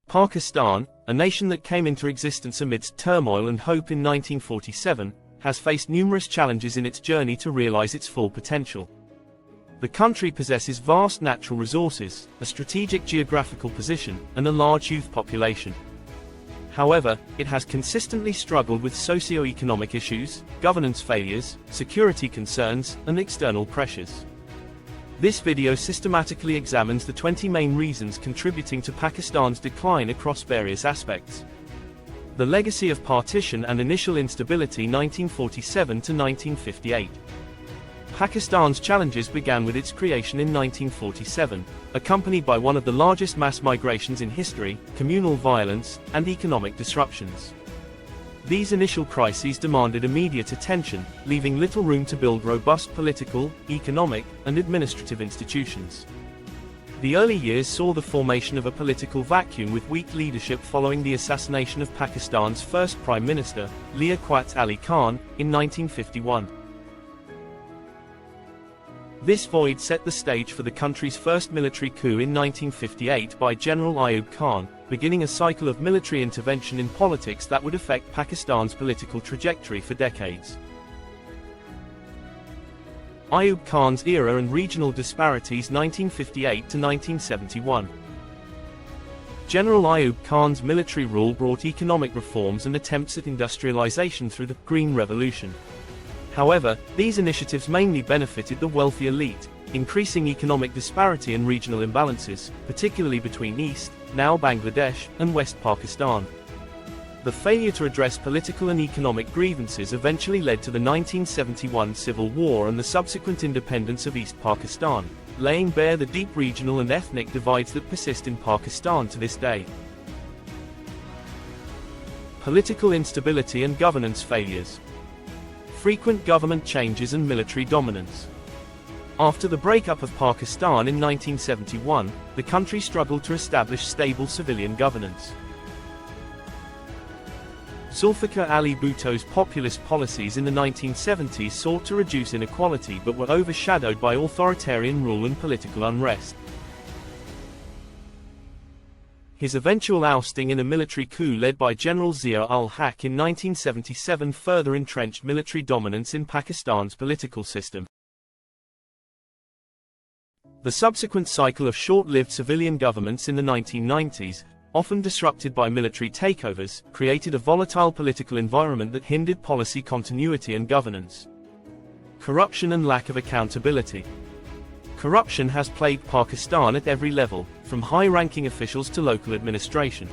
Pakistan, a nation that came into existence amidst turmoil and hope in 1947, has faced numerous challenges in its journey to realize its full potential. The country possesses vast natural resources, a strategic geographical position, and a large youth population. However, it has consistently struggled with socio-economic issues, governance failures, security concerns, and external pressures. This video systematically examines the 20 main reasons contributing to Pakistan's decline across various aspects. The legacy of partition and initial instability 1947 to 1958. Pakistan's challenges began with its creation in 1947, accompanied by one of the largest mass migrations in history, communal violence, and economic disruptions. These initial crises demanded immediate attention, leaving little room to build robust political, economic, and administrative institutions. The early years saw the formation of a political vacuum with weak leadership following the assassination of Pakistan's first Prime Minister, Liaquat Ali Khan, in 1951. This void set the stage for the country's first military coup in 1958 by General Ayub Khan, beginning a cycle of military intervention in politics that would affect Pakistan's political trajectory for decades. Ayub Khan's era and regional disparities 1958 to 1971. General Ayub Khan's military rule brought economic reforms and attempts at industrialization through the Green Revolution. However, these initiatives mainly benefited the wealthy elite, increasing economic disparity and regional imbalances, particularly between East, now Bangladesh, and West Pakistan. The failure to address political and economic grievances eventually led to the 1971 Civil War and the subsequent independence of East Pakistan, laying bare the deep regional and ethnic divides that persist in Pakistan to this day. Political instability and governance failures. Frequent government changes and military dominance. After the breakup of Pakistan in 1971, the country struggled to establish stable civilian governance. Zulfikar Ali Bhutto's populist policies in the 1970s sought to reduce inequality but were overshadowed by authoritarian rule and political unrest. His eventual ousting in a military coup led by General Zia-ul-Haq in 1977 further entrenched military dominance in Pakistan's political system. The subsequent cycle of short-lived civilian governments in the 1990s, often disrupted by military takeovers, created a volatile political environment that hindered policy continuity and governance. Corruption and lack of accountability. Corruption has plagued Pakistan at every level, from high-ranking officials to local administration.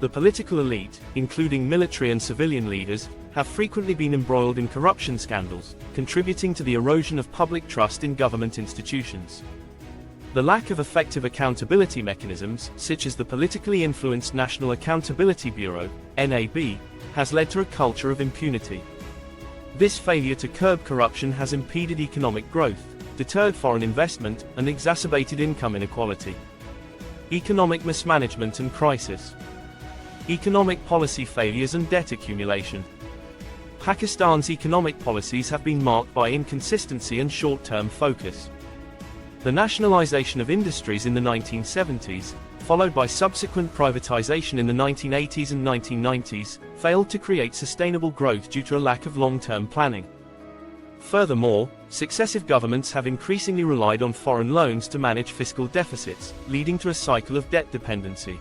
The political elite, including military and civilian leaders, have frequently been embroiled in corruption scandals, contributing to the erosion of public trust in government institutions. The lack of effective accountability mechanisms, such as the politically influenced National Accountability Bureau, NAB, has led to a culture of impunity. This failure to curb corruption has impeded economic growth, deterred foreign investment, and exacerbated income inequality. Economic mismanagement and crisis. Economic policy failures and debt accumulation. Pakistan's economic policies have been marked by inconsistency and short-term focus. The nationalization of industries in the 1970s, followed by subsequent privatization in the 1980s and 1990s, failed to create sustainable growth due to a lack of long-term planning. Furthermore, successive governments have increasingly relied on foreign loans to manage fiscal deficits, leading to a cycle of debt dependency.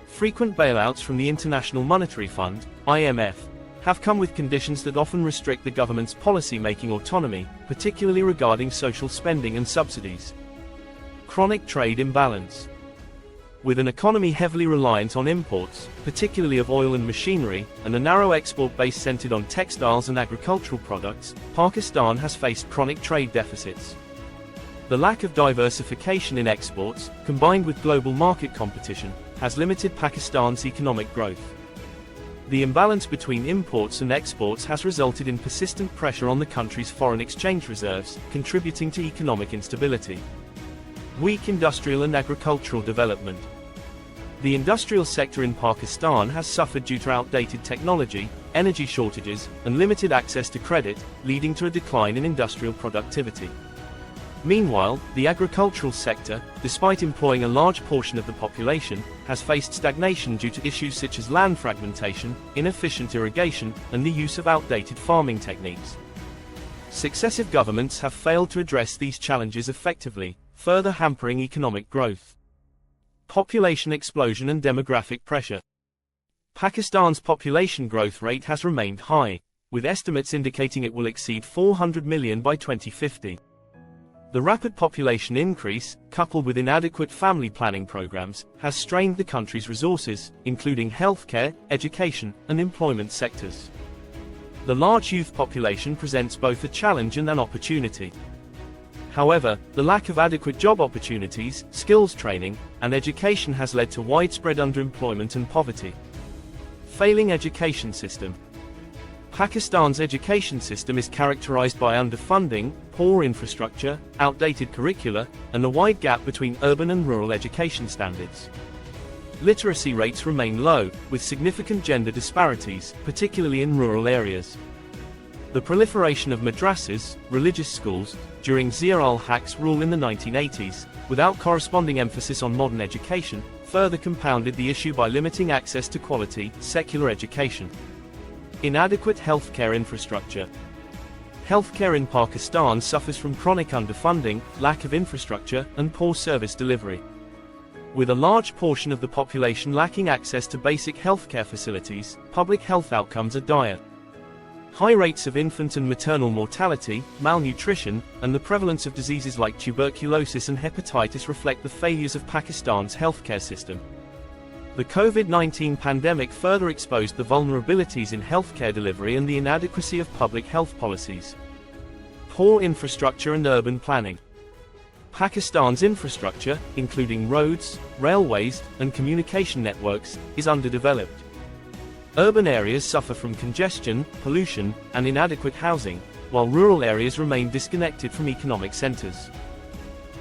Frequent bailouts from the International Monetary Fund, IMF, have come with conditions that often restrict the government's policy-making autonomy, particularly regarding social spending and subsidies. Chronic trade imbalance. With an economy heavily reliant on imports, particularly of oil and machinery, and a narrow export base centered on textiles and agricultural products, Pakistan has faced chronic trade deficits. The lack of diversification in exports, combined with global market competition, has limited Pakistan's economic growth. The imbalance between imports and exports has resulted in persistent pressure on the country's foreign exchange reserves, contributing to economic instability. Weak industrial and agricultural development. The industrial sector in Pakistan has suffered due to outdated technology, energy shortages, and limited access to credit, leading to a decline in industrial productivity. Meanwhile, the agricultural sector, despite employing a large portion of the population, has faced stagnation due to issues such as land fragmentation, inefficient irrigation, and the use of outdated farming techniques. Successive governments have failed to address these challenges effectively, further hampering economic growth. Population explosion and demographic pressure. Pakistan's population growth rate has remained high, with estimates indicating it will exceed 400 million by 2050. The rapid population increase, coupled with inadequate family planning programs, has strained the country's resources, including healthcare, education, and employment sectors. The large youth population presents both a challenge and an opportunity. However, the lack of adequate job opportunities, skills training, and education has led to widespread underemployment and poverty. Failing education system. Pakistan's education system is characterized by underfunding, poor infrastructure, outdated curricula, and a wide gap between urban and rural education standards. Literacy rates remain low, with significant gender disparities, particularly in rural areas. The proliferation of madrasas, religious schools, during Zia-ul-Haq's rule in the 1980s, without corresponding emphasis on modern education, further compounded the issue by limiting access to quality, secular education. Inadequate healthcare infrastructure. Healthcare in Pakistan suffers from chronic underfunding, lack of infrastructure, and poor service delivery. With a large portion of the population lacking access to basic healthcare facilities, public health outcomes are dire. High rates of infant and maternal mortality, malnutrition, and the prevalence of diseases like tuberculosis and hepatitis reflect the failures of Pakistan's healthcare system. The COVID-19 pandemic further exposed the vulnerabilities in healthcare delivery and the inadequacy of public health policies. Poor infrastructure and urban planning. Pakistan's infrastructure, including roads, railways, and communication networks, is underdeveloped. Urban areas suffer from congestion, pollution, and inadequate housing, while rural areas remain disconnected from economic centers.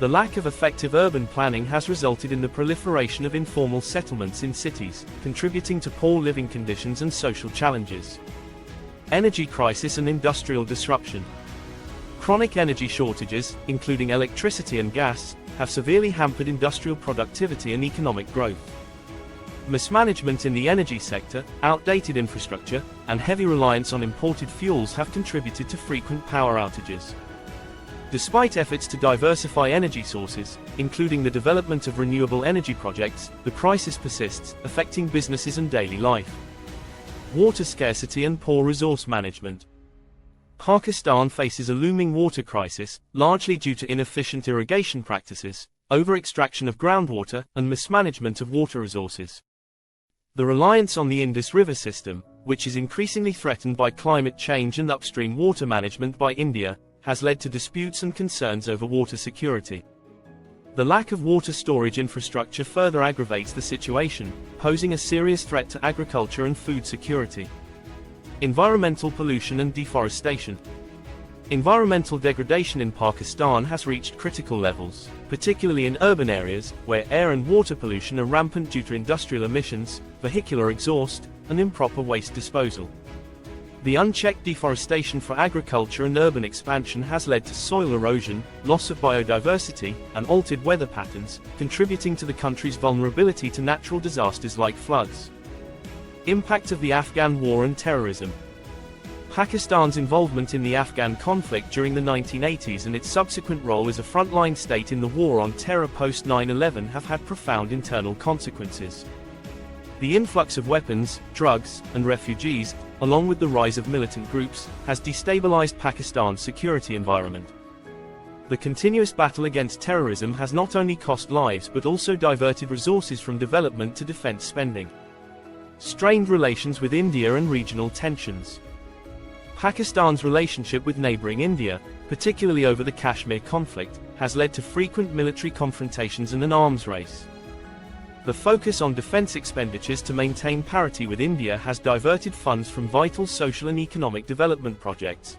The lack of effective urban planning has resulted in the proliferation of informal settlements in cities, contributing to poor living conditions and social challenges. Energy crisis and industrial disruption. Chronic energy shortages, including electricity and gas, have severely hampered industrial productivity and economic growth. Mismanagement in the energy sector, outdated infrastructure, and heavy reliance on imported fuels have contributed to frequent power outages. Despite efforts to diversify energy sources, including the development of renewable energy projects, the crisis persists, affecting businesses and daily life. Water scarcity and poor resource management. Pakistan faces a looming water crisis, largely due to inefficient irrigation practices, over-extraction of groundwater, and mismanagement of water resources. The reliance on the Indus River system, which is increasingly threatened by climate change and upstream water management by India, has led to disputes and concerns over water security. The lack of water storage infrastructure further aggravates the situation, posing a serious threat to agriculture and food security. Environmental pollution and deforestation. Environmental degradation in Pakistan has reached critical levels, particularly in urban areas, where air and water pollution are rampant due to industrial emissions, vehicular exhaust, and improper waste disposal. The unchecked deforestation for agriculture and urban expansion has led to soil erosion, loss of biodiversity, and altered weather patterns, contributing to the country's vulnerability to natural disasters like floods. Impact of the Afghan War and terrorism. Pakistan's involvement in the Afghan conflict during the 1980s and its subsequent role as a frontline state in the war on terror post 9/11 have had profound internal consequences. The influx of weapons, drugs, and refugees, along with the rise of militant groups, has destabilized Pakistan's security environment. The continuous battle against terrorism has not only cost lives but also diverted resources from development to defense spending. Strained relations with India and regional tensions. Pakistan's relationship with neighboring India, particularly over the Kashmir conflict, has led to frequent military confrontations and an arms race. The focus on defense expenditures to maintain parity with India has diverted funds from vital social and economic development projects.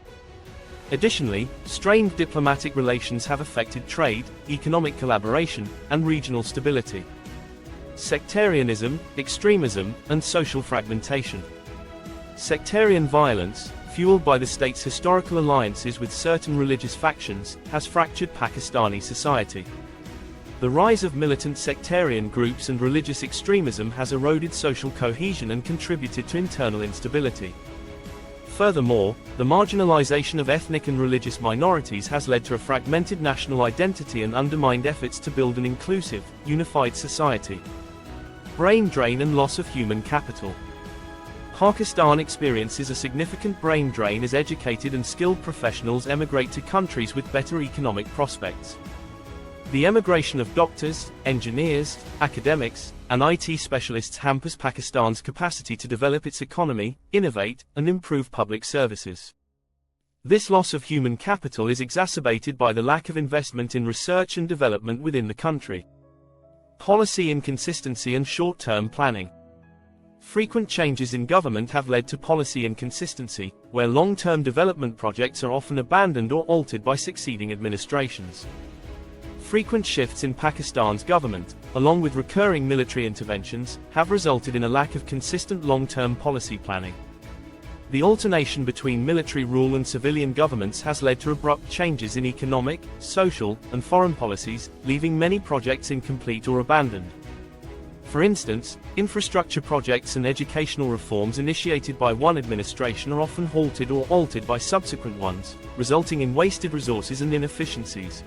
Additionally, strained diplomatic relations have affected trade, economic collaboration, and regional stability. Sectarianism, extremism, and social fragmentation. Sectarian violence, fueled by the state's historical alliances with certain religious factions, has fractured Pakistani society. The rise of militant sectarian groups and religious extremism has eroded social cohesion and contributed to internal instability. Furthermore, the marginalization of ethnic and religious minorities has led to a fragmented national identity and undermined efforts to build an inclusive, unified society. Brain drain and loss of human capital. Pakistan experiences a significant brain drain as educated and skilled professionals emigrate to countries with better economic prospects. The emigration of doctors, engineers, academics, and IT specialists hampers Pakistan's capacity to develop its economy, innovate, and improve public services. This loss of human capital is exacerbated by the lack of investment in research and development within the country. Policy inconsistency and short-term planning. Frequent changes in government have led to policy inconsistency, where long-term development projects are often abandoned or altered by succeeding administrations. Frequent shifts in Pakistan's government, along with recurring military interventions, have resulted in a lack of consistent long-term policy planning. The alternation between military rule and civilian governments has led to abrupt changes in economic, social, and foreign policies, leaving many projects incomplete or abandoned. For instance, infrastructure projects and educational reforms initiated by one administration are often halted or altered by subsequent ones, resulting in wasted resources and inefficiencies.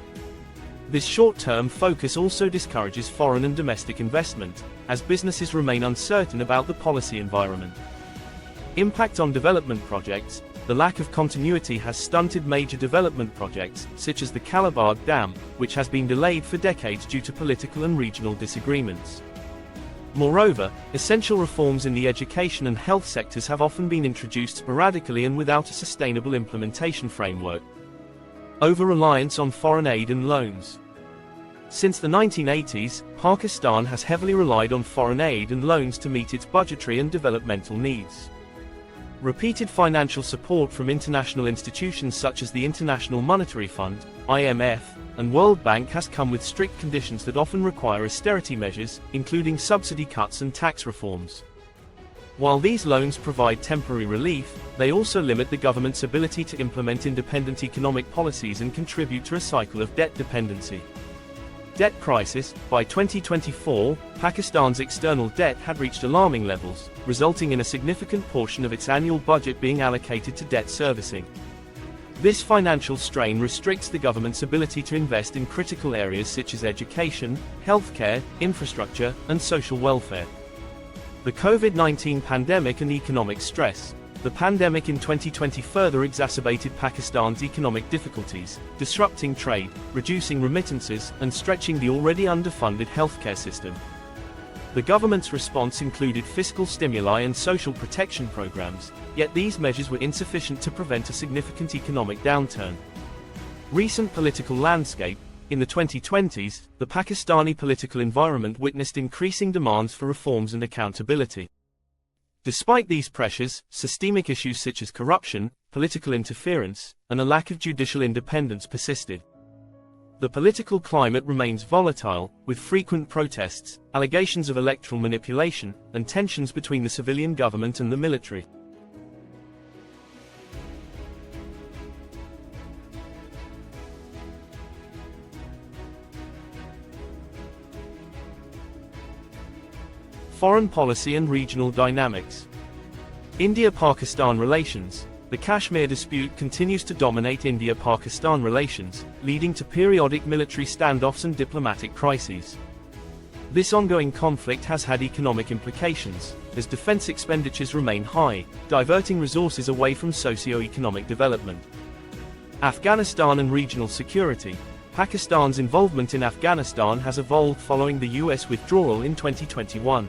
This short-term focus also discourages foreign and domestic investment, as businesses remain uncertain about the policy environment. Impact on development projects. The lack of continuity has stunted major development projects, such as the Kalabagh Dam, which has been delayed for decades due to political and regional disagreements. Moreover, essential reforms in the education and health sectors have often been introduced sporadically and without a sustainable implementation framework. Over-reliance on foreign aid and loans. Since the 1980s, Pakistan has heavily relied on foreign aid and loans to meet its budgetary and developmental needs. Repeated financial support from international institutions such as the International Monetary Fund, IMF, and World Bank has come with strict conditions that often require austerity measures, including subsidy cuts and tax reforms. While these loans provide temporary relief, they also limit the government's ability to implement independent economic policies and contribute to a cycle of debt dependency. Debt crisis. By 2024, Pakistan's external debt had reached alarming levels, resulting in a significant portion of its annual budget being allocated to debt servicing. This financial strain restricts the government's ability to invest in critical areas such as education, healthcare, infrastructure, and social welfare. The COVID-19 pandemic and economic stress. The pandemic in 2020 further exacerbated Pakistan's economic difficulties, disrupting trade, reducing remittances, and stretching the already underfunded healthcare system. The government's response included fiscal stimuli and social protection programs, yet these measures were insufficient to prevent a significant economic downturn. Recent political landscape. In the 2020s, the Pakistani political environment witnessed increasing demands for reforms and accountability. Despite these pressures, systemic issues such as corruption, political interference, and a lack of judicial independence persisted. The political climate remains volatile, with frequent protests, allegations of electoral manipulation, and tensions between the civilian government and the military. Foreign policy and regional dynamics. India-Pakistan relations. The Kashmir dispute continues to dominate India-Pakistan relations, leading to periodic military standoffs and diplomatic crises. This ongoing conflict has had economic implications, as defense expenditures remain high, diverting resources away from socio-economic development. Afghanistan and regional security. Pakistan's involvement in Afghanistan has evolved following the US withdrawal in 2021.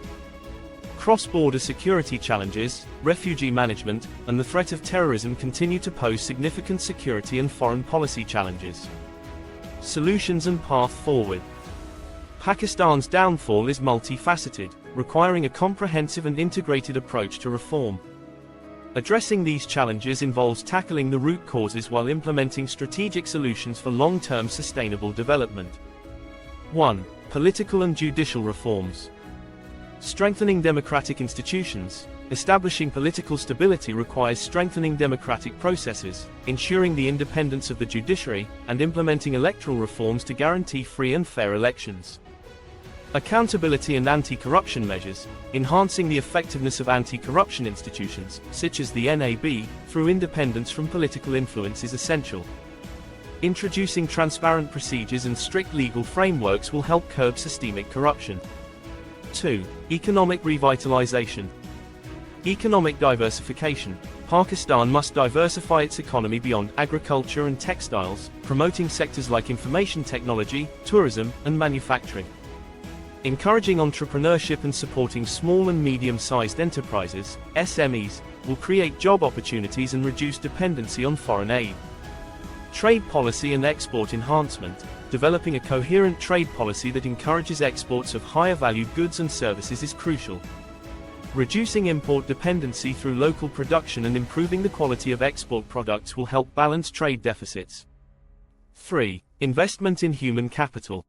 Cross-border security challenges, refugee management, and the threat of terrorism continue to pose significant security and foreign policy challenges. Solutions and path forward. Pakistan's downfall is multifaceted, requiring a comprehensive and integrated approach to reform. Addressing these challenges involves tackling the root causes while implementing strategic solutions for long-term sustainable development. 1. Political and judicial reforms. Strengthening democratic institutions. Establishing political stability requires strengthening democratic processes, ensuring the independence of the judiciary, and implementing electoral reforms to guarantee free and fair elections. Accountability and anti-corruption measures, enhancing the effectiveness of anti-corruption institutions, such as the NAB, through independence from political influence is essential. Introducing transparent procedures and strict legal frameworks will help curb systemic corruption. 2. Economic revitalization. Economic diversification. Pakistan must diversify its economy beyond agriculture and textiles, promoting sectors like information technology, tourism, and manufacturing. Encouraging entrepreneurship and supporting small and medium-sized enterprises, SMEs, will create job opportunities and reduce dependency on foreign aid. Trade policy and export enhancement. Developing a coherent trade policy that encourages exports of higher-valued goods and services is crucial. Reducing import dependency through local production and improving the quality of export products will help balance trade deficits. 3. Investment in human capital.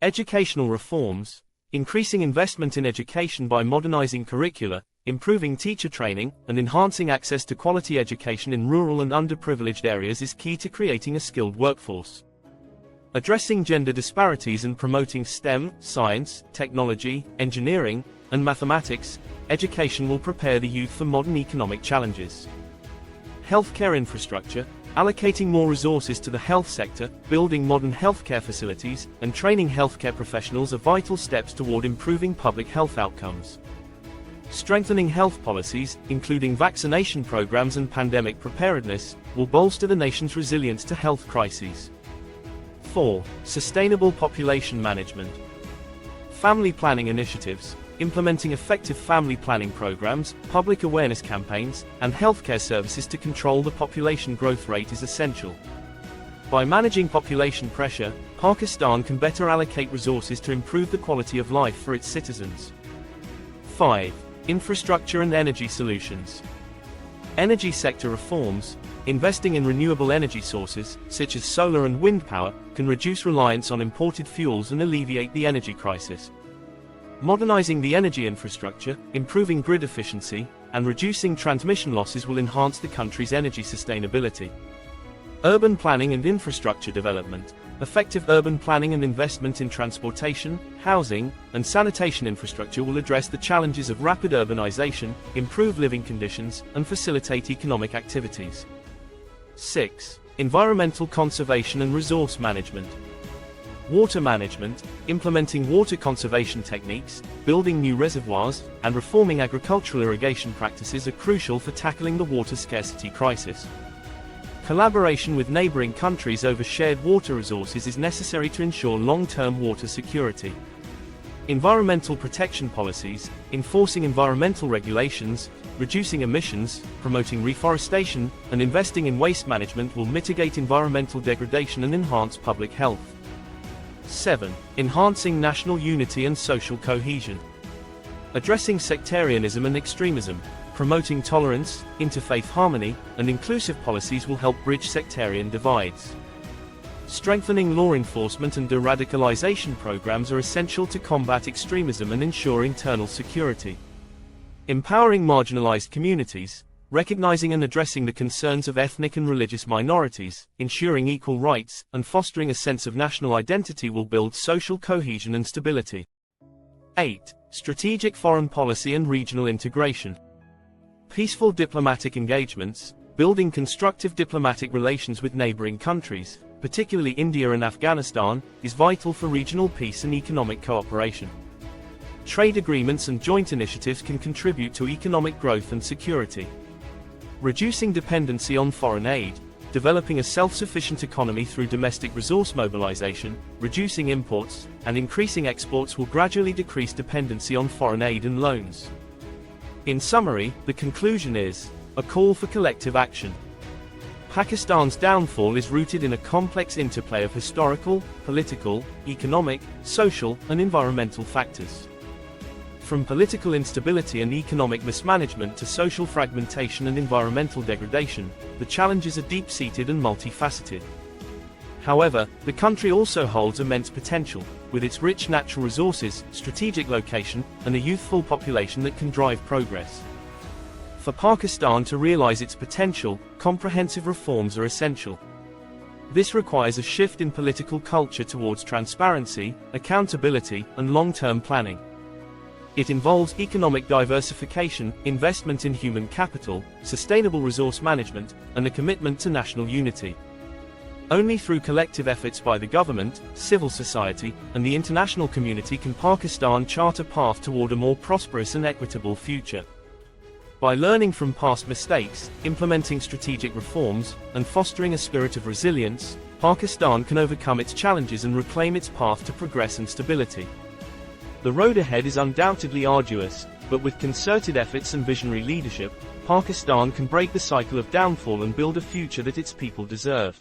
Educational reforms. Increasing investment in education by modernizing curricula, improving teacher training, and enhancing access to quality education in rural and underprivileged areas is key to creating a skilled workforce. Addressing gender disparities and promoting STEM, science, technology, engineering, and mathematics, education will prepare the youth for modern economic challenges. Healthcare infrastructure. Allocating more resources to the health sector, building modern healthcare facilities, and training healthcare professionals are vital steps toward improving public health outcomes. Strengthening health policies, including vaccination programs and pandemic preparedness, will bolster the nation's resilience to health crises. 4. Sustainable population management. Family planning initiatives. Implementing effective family planning programs, public awareness campaigns, and healthcare services to control the population growth rate is essential. By managing population pressure, Pakistan can better allocate resources to improve the quality of life for its citizens. 5. Infrastructure and energy solutions. Energy sector reforms. Investing in renewable energy sources, such as solar and wind power, can reduce reliance on imported fuels and alleviate the energy crisis. Modernizing the energy infrastructure, improving grid efficiency, and reducing transmission losses will enhance the country's energy sustainability. Urban planning and infrastructure development. Effective urban planning and investment in transportation, housing, and sanitation infrastructure will address the challenges of rapid urbanization, improve living conditions, and facilitate economic activities. 6. Environmental conservation and resource management. Water management. Implementing water conservation techniques, building new reservoirs, and reforming agricultural irrigation practices are crucial for tackling the water scarcity crisis. Collaboration with neighboring countries over shared water resources is necessary to ensure long-term water security. Environmental protection policies, enforcing environmental regulations, reducing emissions, promoting reforestation, and investing in waste management will mitigate environmental degradation and enhance public health. 7. Enhancing national unity and social cohesion. Addressing sectarianism and extremism, promoting tolerance, interfaith harmony, and inclusive policies will help bridge sectarian divides. Strengthening law enforcement and de-radicalization programs are essential to combat extremism and ensure internal security. Empowering marginalized communities, recognizing and addressing the concerns of ethnic and religious minorities, ensuring equal rights, and fostering a sense of national identity will build social cohesion and stability. 8. Strategic foreign policy and regional integration. Peaceful diplomatic engagements, building constructive diplomatic relations with neighboring countries, particularly India and Afghanistan, is vital for regional peace and economic cooperation. Trade agreements and joint initiatives can contribute to economic growth and security. Reducing dependency on foreign aid, developing a self-sufficient economy through domestic resource mobilization, reducing imports, and increasing exports will gradually decrease dependency on foreign aid and loans. In summary, the conclusion is a call for collective action. Pakistan's downfall is rooted in a complex interplay of historical, political, economic, social, and environmental factors. From political instability and economic mismanagement to social fragmentation and environmental degradation, the challenges are deep-seated and multifaceted. However, the country also holds immense potential, with its rich natural resources, strategic location, and a youthful population that can drive progress. For Pakistan to realize its potential, comprehensive reforms are essential. This requires a shift in political culture towards transparency, accountability, and long-term planning. It involves economic diversification, investment in human capital, sustainable resource management, and a commitment to national unity. Only through collective efforts by the government, civil society, and the international community can Pakistan chart a path toward a more prosperous and equitable future. By learning from past mistakes, implementing strategic reforms, and fostering a spirit of resilience, Pakistan can overcome its challenges and reclaim its path to progress and stability. The road ahead is undoubtedly arduous, but with concerted efforts and visionary leadership, Pakistan can break the cycle of downfall and build a future that its people deserve.